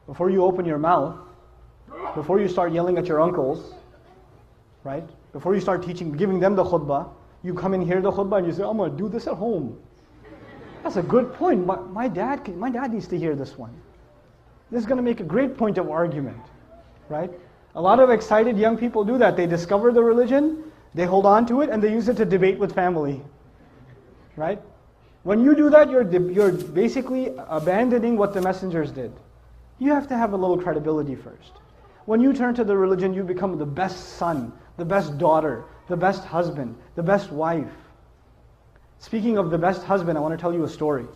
before you open your mouth, before you start yelling at your uncles, right? Before you start teaching, giving them the khutbah, you come and hear the khutbah and you say, I'm going to do this at home. That's a good point. My dad needs to hear this one. This is going to make a great point of argument, right? A lot of excited young people do that. They discover the religion, they hold on to it, and they use it to debate with family, right? When you do that, you're basically abandoning what the messengers did. You have to have a little credibility first. When you turn to the religion, you become the best son, the best daughter, the best husband, the best wife. Speaking of the best husband, I want to tell you a story.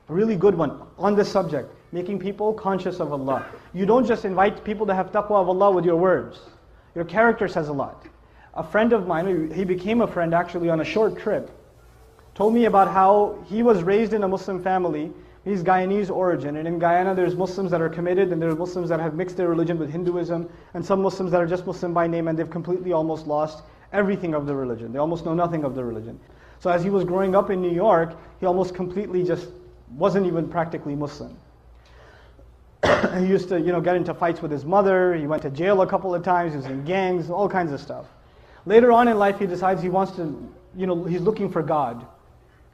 A really good one on this subject, making people conscious of Allah. You don't just invite people to have taqwa of Allah with your words. Your character says a lot. A friend of mine, he became a friend actually on a short trip, told me about how he was raised in a Muslim family. He's Guyanese origin, and in Guyana there's Muslims that are committed, and there's Muslims that have mixed their religion with Hinduism, and some Muslims that are just Muslim by name, and they've completely almost lost everything of the religion. They almost know nothing of the religion. So as he was growing up in New York, he almost completely just wasn't even practically Muslim. He used to, get into fights with his mother. He went to jail a couple of times. He was in gangs, all kinds of stuff. Later on in life, he decides he wants to, he's looking for God.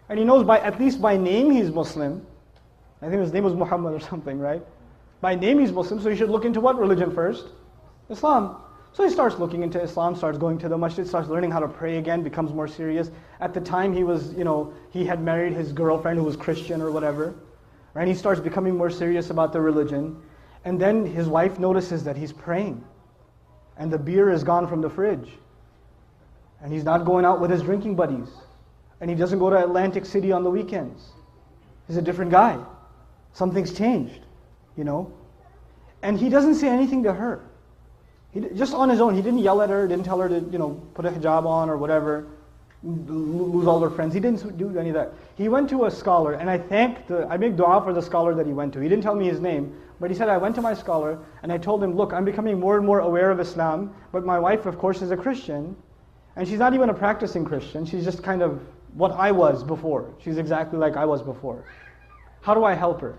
And he knows at least by name he's Muslim. I think his name was Muhammad or something, right? By name he's Muslim, so he should look into what religion first? Islam. So he starts looking into Islam, starts going to the masjid, starts learning how to pray again, becomes more serious. At the time he was, he had married his girlfriend who was Christian or whatever. Right? He starts becoming more serious about the religion. And then his wife notices that he's praying. And the beer is gone from the fridge. And he's not going out with his drinking buddies. And he doesn't go to Atlantic City on the weekends. He's a different guy. Something's changed, And he doesn't say anything to her. Just on his own, he didn't yell at her, didn't tell her to, put a hijab on or whatever, lose all her friends. He didn't do any of that. He went to a scholar, and I make dua for the scholar that he went to. He didn't tell me his name, but he said, I went to my scholar, and I told him, look, I'm becoming more and more aware of Islam, but my wife, of course, is a Christian, and she's not even a practicing Christian. She's just kind of what I was before. She's exactly like I was before. How do I help her?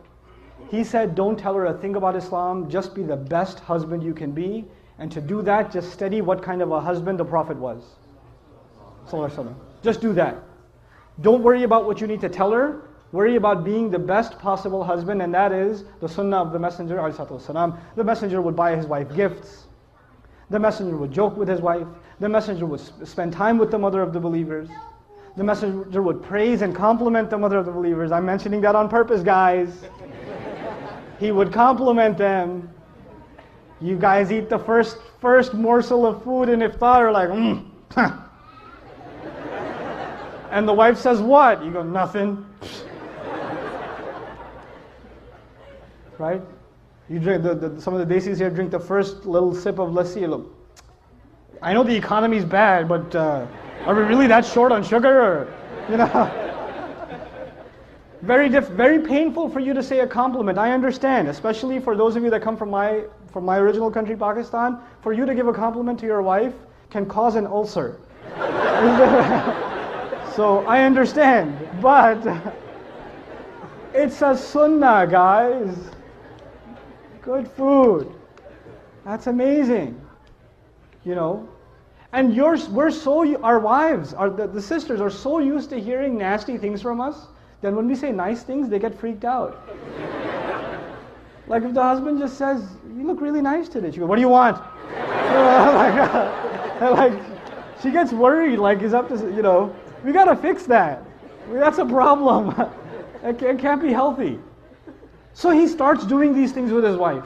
He said, don't tell her a thing about Islam, just be the best husband you can be, and to do that, just study what kind of a husband the Prophet was. Just do that. Don't worry about what you need to tell her, worry about being the best possible husband, and that is the sunnah of the Messenger ﷺ. The Messenger would buy his wife gifts, the Messenger would joke with his wife, the Messenger would spend time with the mother of the believers, the Messenger would praise and compliment the mother of the believers. I'm mentioning that on purpose, guys. He would compliment them. You guys eat the first morsel of food in iftar, like, And the wife says, what? You go, nothing. Right? You drink, some of the desis here drink the first little sip of lassi. Look, I know the economy's bad, but are we really that short on sugar? Or, very painful for you to say a compliment. I understand, especially for those of you that come from my original country, Pakistan. For you to give a compliment to your wife can cause an ulcer. So I understand, but it's a sunnah, guys. Good food. That's amazing. And our wives, the sisters are so used to hearing nasty things from us, that when we say nice things, they get freaked out. Like if the husband just says, you look really nice today. She goes, what do you want? She gets worried, like he's up to, we got to fix that. That's a problem. It can't be healthy. So he starts doing these things with his wife.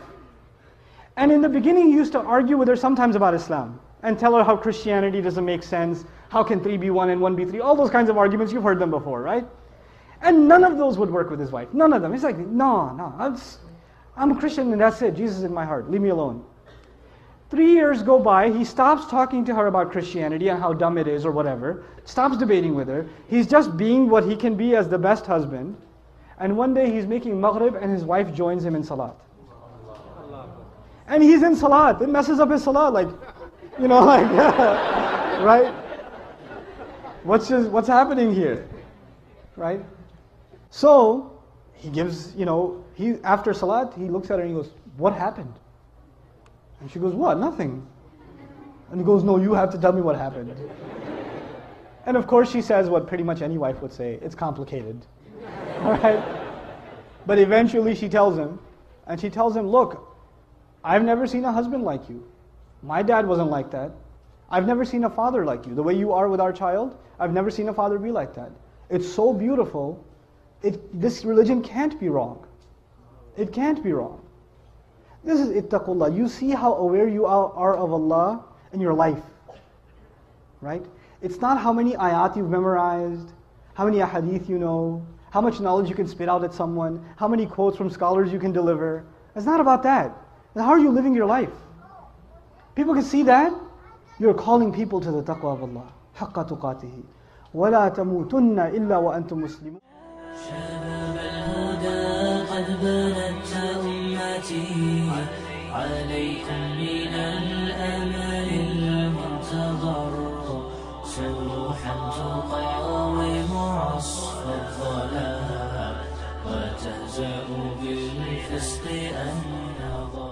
And in the beginning, he used to argue with her sometimes about Islam and tell her how Christianity doesn't make sense. How can 3 be 1 and 1 be 3? All those kinds of arguments, you've heard them before, right? And none of those would work with his wife. None of them. He's like, no, I'm a Christian and that's it. Jesus is in my heart. Leave me alone. 3 years go by. He stops talking to her about Christianity and how dumb it is or whatever. Stops debating with her. He's just being what he can be as the best husband. And one day he's making maghrib and his wife joins him in salat. And he's in salat. It messes up his salat. Right? What's happening here? Right? So, he gives, after Salat, he looks at her and he goes, what happened? And she goes, what? Nothing. And he goes, no, you have to tell me what happened. And of course she says what pretty much any wife would say, it's complicated. All right? But eventually she tells him, and she tells him, look, I've never seen a husband like you. My dad wasn't like that. I've never seen a father like you. The way you are with our child, I've never seen a father be like that. It's so beautiful. This religion can't be wrong. It can't be wrong. This is ittaqullah. You see how aware you are of Allah in your life. Right? It's not how many ayat you've memorized, how many ahadith you know, how much knowledge you can spit out at someone, how many quotes from scholars you can deliver. It's not about that. How are you living your life? People can see that. You're calling people to the taqwa of Allah. حَقَّ تُقَاتِهِ وَلَا تَمُوتُنَّ إِلَّا وَأَنْتُمْ مُسْلِمُونَ. شباب الهدى قد بنت أمتي عليكم من الأمل المنتظر سروحا تقاوم عصف الظلام وتهزأ بالفسق النظر.